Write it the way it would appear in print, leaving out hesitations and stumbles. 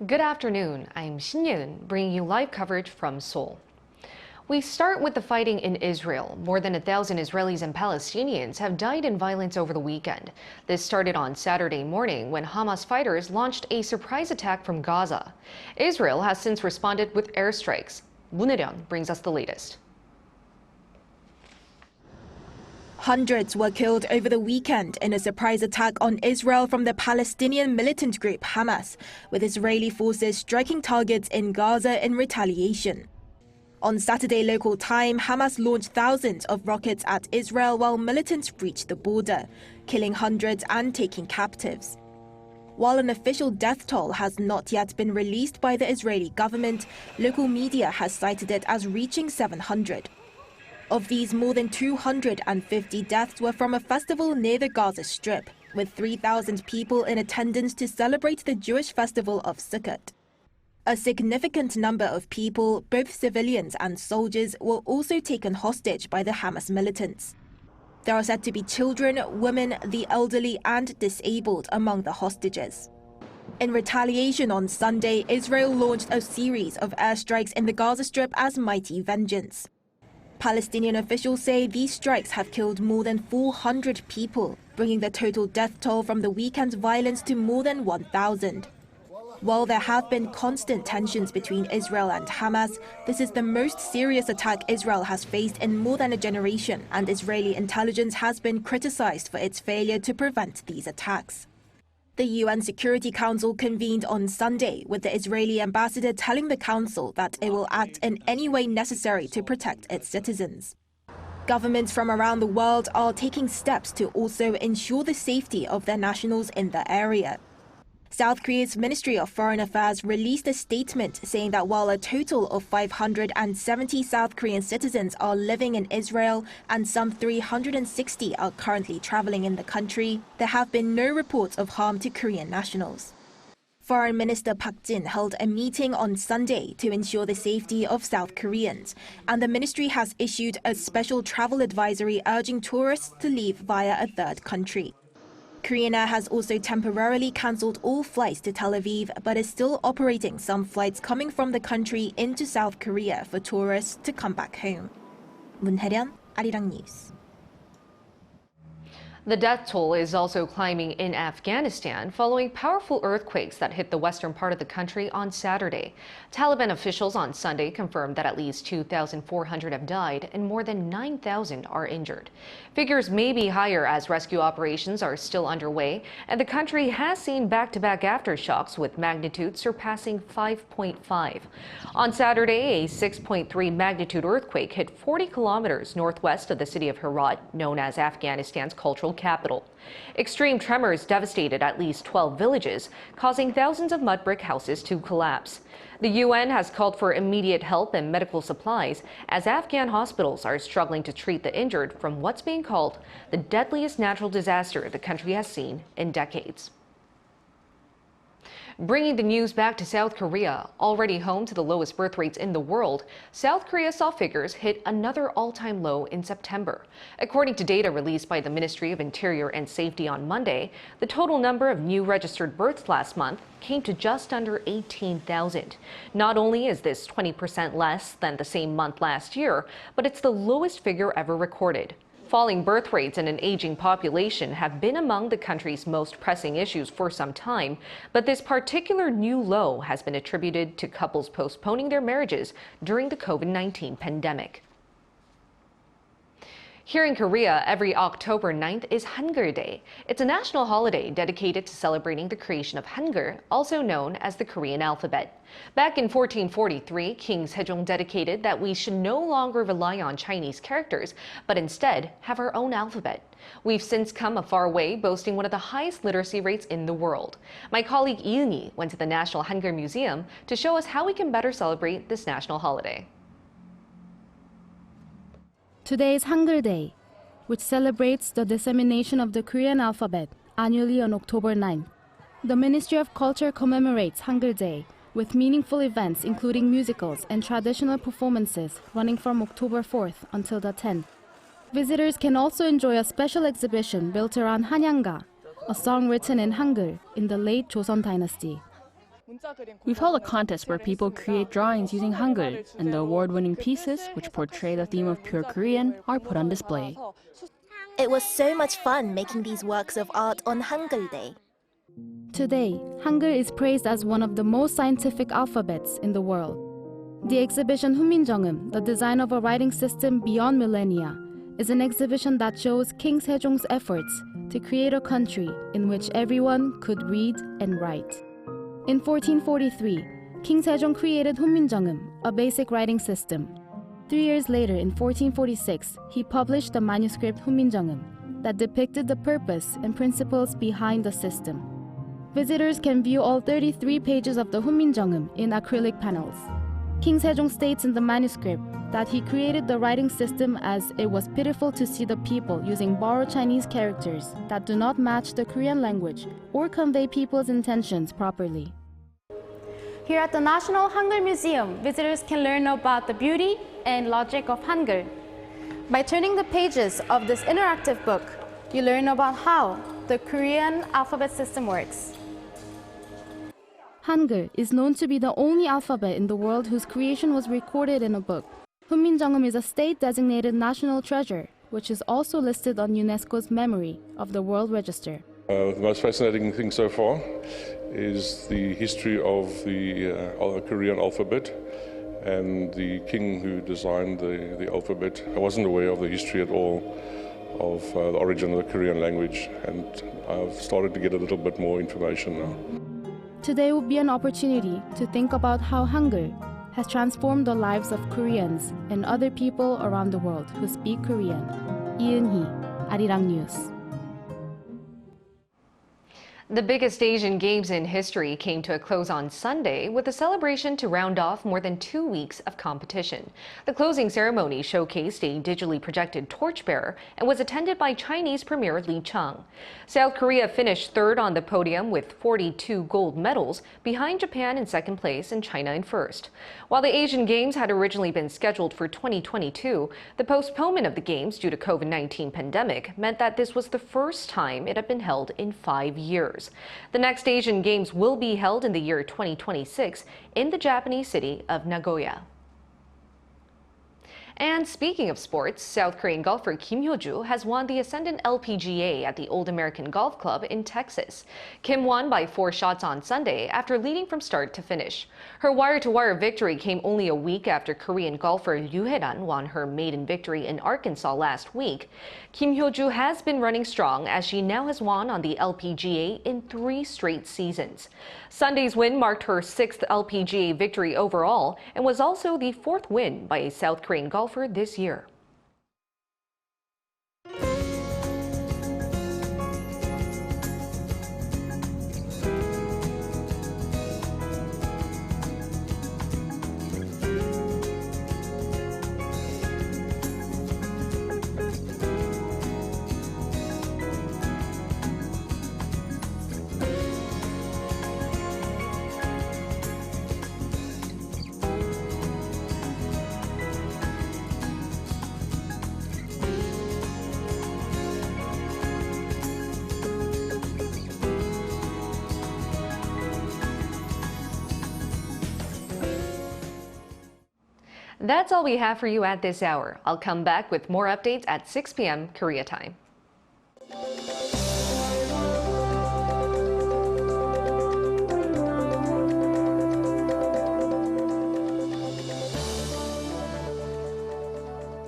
Good afternoon. I'm Shin Yeun, bringing you live coverage from Seoul. We start with the fighting in Israel. More than 1,000 Israelis and Palestinians have died in violence over the weekend. This started on Saturday morning when Hamas fighters launched a surprise attack from Gaza. Israel has since responded with airstrikes. Moon Hae-ryun brings us the latest. Hundreds were killed over the weekend in a surprise attack on Israel from the Palestinian militant group Hamas, with Israeli forces striking targets in Gaza in retaliation. On Saturday local time, Hamas launched thousands of rockets at Israel while militants breached the border, killing hundreds and taking captives. While an official death toll has not yet been released by the Israeli government, local media has cited it as reaching 700. Of these, more than 250 deaths were from a festival near the Gaza Strip, with 3,000 people in attendance to celebrate the Jewish festival of Sukkot. A significant number of people, both civilians and soldiers, were also taken hostage by the Hamas militants. There are said to be children, women, the elderly and disabled among the hostages. In retaliation on Sunday, Israel launched a series of airstrikes in the Gaza Strip as mighty vengeance. Palestinian officials say these strikes have killed more than 400 people, bringing the total death toll from the weekend's violence to more than 1,000. While there have been constant tensions between Israel and Hamas, this is the most serious attack Israel has faced in more than a generation, and Israeli intelligence has been criticized for its failure to prevent these attacks. The UN Security Council convened on Sunday, with the Israeli ambassador telling the council that it will act in any way necessary to protect its citizens. Governments from around the world are taking steps to also ensure the safety of their nationals in the area. South Korea's Ministry of Foreign Affairs released a statement saying that while a total of 570 South Korean citizens are living in Israel and some 360 are currently traveling in the country, there have been no reports of harm to Korean nationals. Foreign Minister Park Jin held a meeting on Sunday to ensure the safety of South Koreans, and the ministry has issued a special travel advisory urging tourists to leave via a third country. Korean Air has also temporarily cancelled all flights to Tel Aviv, but is still operating some flights coming from the country into South Korea for tourists to come back home. Moon Hae-ryun, Arirang News. The death toll is also climbing in Afghanistan following powerful earthquakes that hit the western part of the country on Saturday. Taliban officials on Sunday confirmed that at least 2,400 have died and more than 9,000 are injured. Figures may be higher as rescue operations are still underway, and the country has seen back-to-back aftershocks with magnitude surpassing 5.5. On Saturday, a 6.3 magnitude earthquake hit 40 kilometers northwest of the city of Herat, known as Afghanistan's cultural capital. Extreme tremors devastated at least 12 villages, causing thousands of mud brick houses to collapse. The UN has called for immediate help and medical supplies as Afghan hospitals are struggling to treat the injured from what's being called the deadliest natural disaster the country has seen in decades. Bringing the news back to South Korea, already home to the lowest birth rates in the world, South Korea saw figures hit another all-time low in September. According to data released by the Ministry of Interior and Safety on Monday, the total number of new registered births last month came to just under 18,000. Not only is this 20% less than the same month last year, but it's the lowest figure ever recorded. Falling birth rates and an aging population have been among the country's most pressing issues for some time, but this particular new low has been attributed to couples postponing their marriages during the COVID-19 pandemic. Here in Korea, every October 9th is Hangeul Day. It's a national holiday dedicated to celebrating the creation of Hangul, also known as the Korean alphabet. Back in 1443, King Sejong dedicated that we should no longer rely on Chinese characters, but instead have our own alphabet. We've since come a far way, boasting one of the highest literacy rates in the world. My colleague Lee Eun-hee went to the National Hangul Museum to show us how we can better celebrate this national holiday. Today is Hangeul Day, which celebrates the dissemination of the Korean alphabet annually on October 9th. The Ministry of Culture commemorates Hangeul Day with meaningful events including musicals and traditional performances running from October 4th until the 10th. Visitors can also enjoy a special exhibition built around Hanyanga, a song written in Hangul in the late Joseon dynasty. We've held a contest where people create drawings using Hangul, and the award-winning pieces, which portray the theme of pure Korean, are put on display. It was so much fun making these works of art on Hangul Day. Today, Hangul is praised as one of the most scientific alphabets in the world. The exhibition Hunminjeongeum, the design of a writing system beyond millennia, is an exhibition that shows King Sejong's efforts to create a country in which everyone could read and write. In 1443, King Sejong created Hunminjeongeum, a basic writing system. 3 years later, in 1446, he published the manuscript Hunminjeongeum that depicted the purpose and principles behind the system. Visitors can view all 33 pages of the Hunminjeongeum in acrylic panels. King Sejong states in the manuscript that he created the writing system as it was pitiful to see the people using borrowed Chinese characters that do not match the Korean language or convey people's intentions properly. Here at the National Hangul Museum, visitors can learn about the beauty and logic of Hangul. By turning the pages of this interactive book, you learn about how the Korean alphabet system works. Hangul is known to be the only alphabet in the world whose creation was recorded in a book. Hunminjeongeum is a state-designated national treasure, which is also listed on UNESCO's Memory of the World Register. The most fascinating thing so far is the history of the Korean alphabet and the king who designed the alphabet. I wasn't aware of the history at all of the origin of the Korean language, and I've started to get a little bit more information now. Today will be an opportunity to think about how Hangul has transformed the lives of Koreans and other people around the world who speak Korean. Lee Eun-hee, Arirang News. The biggest Asian Games in history came to a close on Sunday with a celebration to round off more than 2 weeks of competition. The closing ceremony showcased a digitally projected torchbearer and was attended by Chinese Premier Li Cheng. South Korea finished third on the podium with 42 gold medals, behind Japan in second place and China in first. While the Asian Games had originally been scheduled for 2022, the postponement of the Games due to COVID-19 pandemic meant that this was the first time it had been held in 5 years. The next Asian Games will be held in the year 2026 in the Japanese city of Nagoya. And speaking of sports, South Korean golfer Kim Hyo-joo has won the Ascendant LPGA at the Old American Golf Club in Texas. Kim won by 4 shots on Sunday after leading from start to finish. Her wire-to-wire victory came only a week after Korean golfer Ryu Hae-ran won her maiden victory in Arkansas last week. Kim Hyo-joo has been running strong as she now has won on the LPGA in 3 straight seasons. Sunday's win marked her 6th LPGA victory overall and was also the 4th win by a South Korean golfer this year. That's all we have for you at this hour. I'll come back with more updates at 6 p.m. Korea time.